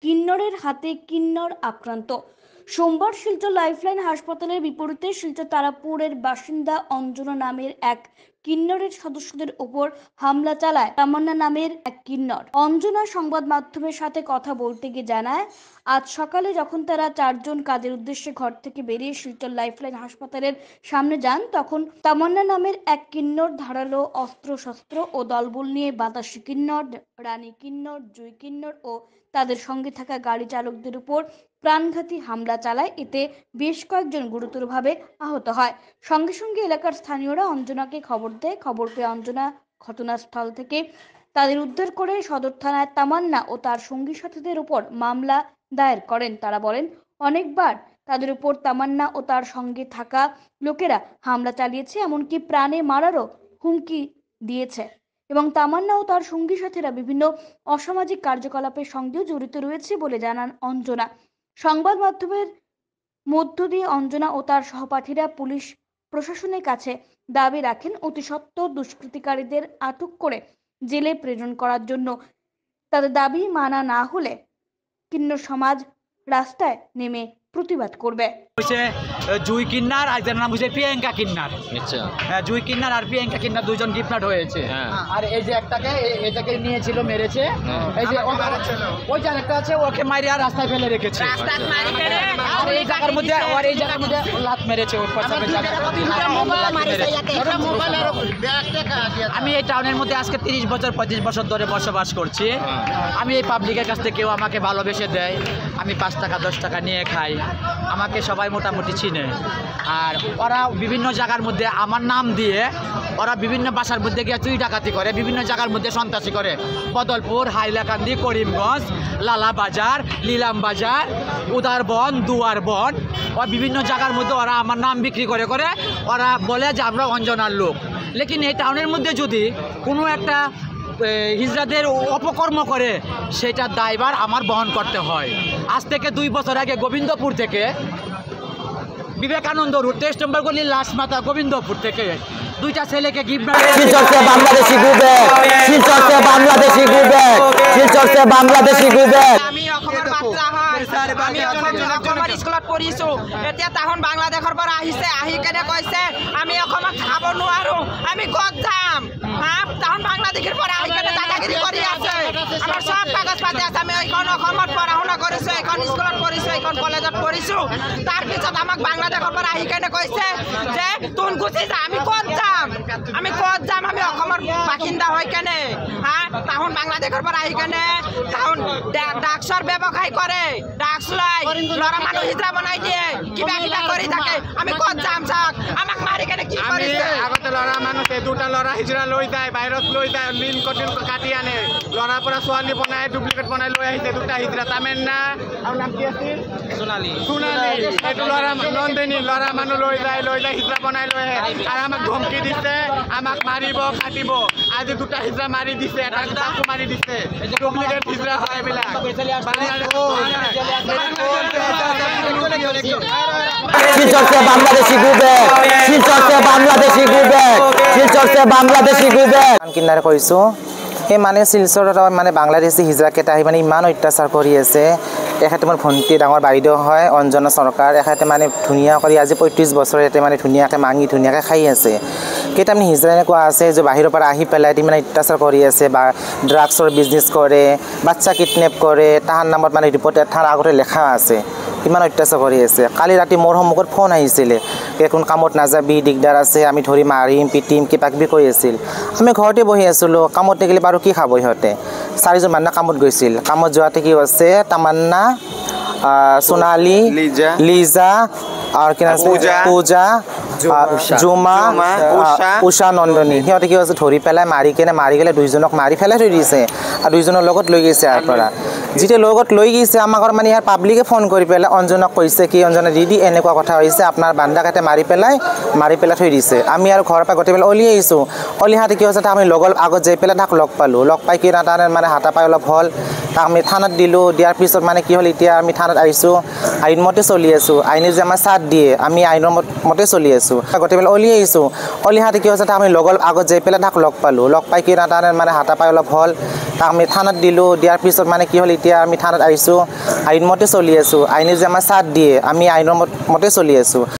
কিন্নরের হাতে কিন্নর আক্রান্ত। সোমবার শিলচর লাইফলাইন হাসপাতালের বিপরীতে শিলচর তারাপুরের বাসিন্দা অঞ্জনা নামের এক কিন্নরের সদস্যদের ওপর হামলা চালায় তামান্না নামের এক কিন্নর। অঞ্জনা সংবাদ মাধ্যমের সাথে কথা বলতে গিয়ে জানায়, আজ সকালে যখন তারা চারজন কাজের উদ্দেশ্যে ঘর থেকে বেরিয়ে শিলচর লাইফলাইন হাসপাতালের সামনে যান, তখন তামান্না নামের এক কিন্নর ধারালো অস্ত্র শস্ত্র ও দলবল নিয়ে বাতাসি কিন্নর, রানী কিন্নর, জুই কিন্নর ও তাদের সঙ্গে থাকা গাড়ি চালকদের উপর প্রাণঘাতী হামলা চালায়। এতে বেশ কয়েকজন গুরুতরভাবে আহত হয়। সঙ্গে সঙ্গে এলাকার স্থানীয়রা অঞ্জনাকে খবর দেয়। খবর পেয়ে অঞ্জনা ঘটনাস্থল থেকে তাদের উদ্ধার করে সদর থানায় তামান্না ও তার সঙ্গী সাথীদের উপর মামলা দায়ের করেন। তারা বলেন, অনেকবার তাদের উপর তামান্না ও তার সঙ্গে থাকা লোকেরা হামলা চালিয়েছে, এমনকি প্রাণে মারারও হুমকি দিয়েছে এবং তামান্না ও তার সঙ্গী সাথীরা বিভিন্ন অসামাজিক কার্যকলাপের সঙ্গেও জড়িত রয়েছে বলে জানান অঞ্জনা। সংবাদ মাধ্যমের মধ্য দিয়ে অঞ্জনা ও তার সহপাঠীরা পুলিশ প্রশাসনের কাছে দাবি রাখেন অতি সত্বর দুষ্কৃতিকারীদের আটক করে জেলে প্রেরণ করার জন্য। তাদের দাবি মানা না হলে কিন্নর সমাজ রাস্তায় নেমে প্রতিবাদ করবে। জুই কিন্নার আর যার নাম হচ্ছে প্রিয়াঙ্কা কিন্নার। আচ্ছা, হ্যাঁ, জুই কিন্নার আর প্রিয়াঙ্কা কিন্নার দুজন কিডন্যাপ হয়েছে। আর এই যে এটাকে নিয়েছিল, মেরেছে। এই যে ওই যে আরেকটা আছে, ওকে মারিয়ে আর রাস্তায় ফেলে রেখেছে। আর এই জায়গার মধ্যে লাত মেরেছে। আমি এই টাউনের মধ্যে আজকে 30 বছর 35 বছর ধরে বসবাস করছি। আমি এই পাবলিকের কাছ থেকে কেউ আমাকে ভালোবেসে দেয়, আমি 5 টাকা 10 টাকা নিয়ে খাই, আমাকে সবাই মোটামুটি চিনে। আর ওরা বিভিন্ন জায়গার মধ্যে আমার নাম দিয়ে ওরা বিভিন্ন বাসার মধ্যে গিয়ে চুরি ডাকাতি করে, বিভিন্ন জায়গার মধ্যে সন্ত্রাসী করে। বদলপুর, হাইলাকান্দি, করিমগঞ্জ, লালা বাজার, লিলাম বাজার, উদারবন, দুয়ারবন, ও বিভিন্ন জায়গার মধ্যে ওরা আমার নাম বিক্রি করে ওরা বলে যে আমরা অঞ্জনার লোক। লেকিন এই টাউনের মধ্যে যদি কোনো একটা হিজড়াদের অপকর্ম করে, সেটার দায়ভার আমার বহন করতে হয়। আজ থেকে 2 বছর আগে গোবিন্দপুর থেকে বিবেকানন্দ রোড 23 নম্বর গলি লাশ মাথা গোবিন্দপুর থেকে 2টা ছেলেকে গিফট বাংলাদেশি গ্রুপে আমি অসমৰ বাচ্চা হয়, আমি অসমৰ স্কুলত পঢ়িছোঁ। এতিয়া তাহোন বাংলাদেশৰ পৰা আহিছে, আহি কেনে কৈছে আমি অসমত খাব নোৱাৰোঁ, আমি ক'ত যাম? তাহোন বাংলাদেশৰ পৰা আহি কেনে দাদাগিৰি কৰি আছে। আমাৰ সব কাগজ পাতি আছে, আমি এইখন অসমত পঢ়া শুনা কৰিছোঁ, এইখন স্কুলত পঢ়িছোঁ, এইখন কলেজত পঢ়িছোঁ। তাৰপিছত আমাক বাংলাদেশৰ পৰা আহি কেনে কৈছে যে তোন গুচি যা। আমি ক'ত যাম? আমি অসমৰ বাসিন্দা হৈ কেনে তাহোন বাংলাদেশৰ পৰা আহি কেনে তাহোন ড্ৰাগছৰ ব্যৱসায় কৰে, ড্ৰাগছ লয়, ল'ৰা মানুহ হিজৰা বনাই দিয়ে, কিবা কৰি থাকে। আমি ক'ত যাম? চাওক আমাক মাৰি কেনে কি কৰিছে। আগতে ল'ৰা মানুহে 2টা ল'ৰা হিজৰা লৈ যায়, বাহিৰত লৈ যায়, লিংক কাটি আনে, ল'ৰাৰ পৰা ছোৱালী বনাই ডুপ্লিকেট বনাই লৈ আহিছে 2টা হিজৰা। তামেন্না আৰু নাম কি আছিল? সোণালী। এইটো ল'ৰা নন্দিনী, ল'ৰা মানুহ লৈ যায় হিজৰা বনাই লৈ আহে আৰু আমাক ধমকি দিছে, আমাক মাৰিব কাটিব। আজি 2টা হিজৰা মাৰি দিছে, এটা তাকো মাৰি দিছে। ডুপ্লিকেট হিজৰা হয় এইবিলাক। কিন্নাৰে কৈছোঁ এই মানে শিলচৰত মানে বাংলাদেশী হিজৰাকেইটা আহি মানে ইমান অত্যাচাৰ কৰি আছে। এখেতে মোৰ ভণ্টি ডাঙৰ বাইদেউ হয়, অঞ্জনা চৰকাৰ। এখেতে মানে ধুনীয়া কৰি আজি 35 বছৰ ইয়াতে মানে ধুনীয়াকৈ মাঙি ধুনীয়াকৈ খাই আছে। কেইটামান হিজৰা এনেকুৱা আছে যে বাহিৰৰ পৰা আহি পেলাই মানে অত্যাচাৰ কৰি আছে, বা ড্ৰাগছৰ বিজনেছ কৰে, বাচ্চা কিডনেপ কৰে। তাহাৰ নামত মানে ৰিপৰ্ট এটাৰ আগতে লেখা আছে, কিমান অত্যাচাৰ কৰি আছে। কালি ৰাতি মোৰ সন্মুখত ফোন আহিছিলে, কোন কামত নাযাবি, দিগদাৰ আছে, আমি ধৰি মাৰিম পিটিম কিবা কিবি কৈ আছিল। আমি ঘৰতে বহি আছিলোঁ, কামত থাকিলে বাৰু কি খাব সিহঁতে। 4জন মানুহ কামত গৈছিল। কামত যোৱাতে কি হৈছে, তামান্না, সোণালী, লিজা আৰু কি নাম পূজা, জুমা, উষা, নন্দনী, সিহঁতে কি হৈছে ধৰি পেলাই মাৰি গ'লে 2জনক মাৰি পেলাই থৈ দিছে আৰু 2জনৰ লগত লৈ গৈছে ইয়াৰ পৰা। যেতিয়া লগত লৈ গৈছে আমাক মানে ইয়াৰ পাব্লিকে ফোন কৰি পেলাই অঞ্জনাক কৈছে কি, অঞ্জনা দিদি এনেকুৱা কথা হৈছে, আপোনাৰ বান্দাকেইটা মাৰি পেলাই থৈ দিছে। আমি আৰু ঘৰৰ পৰা গোটেই পেলাই ওলি আহিছোঁ। অলিহাতে কি হৈছে, আমি লগৰ আগত যাই পেলাই তাক লগ পালোঁ। লগ পাই কি তাৰ মানে হাতাপাই অলপ হ'ল, তাক আমি থানাত দিলোঁ। দিয়াৰ পিছত মানে কি হ'ল, এতিয়া আমি থানাত আহিছোঁ, আইন মতে চলি আছোঁ। আইনে যে আমাৰ চাথ দিয়ে, আমি আইনৰ মতে চলি আছোঁ। গোটেই পেলাই ওলি আহিছোঁ। অলিহাতে কি হৈছে, আমি লগৰ আগত যাই পেলাই তাক লগ পালোঁ। লগ পাই কি তাৰ মানে হাতাপাই অলপ হ'ল, তাক আমি থানাত দিলোঁ। দিয়াৰ পিছত মানে কি হ'ল, এতিয়া আমি থানাত আহিছোঁ আইন মতে চলি আছোঁ আইনে যে আমাৰ চাথ দিয়ে আমি আইনৰ মতে চলি আছোঁ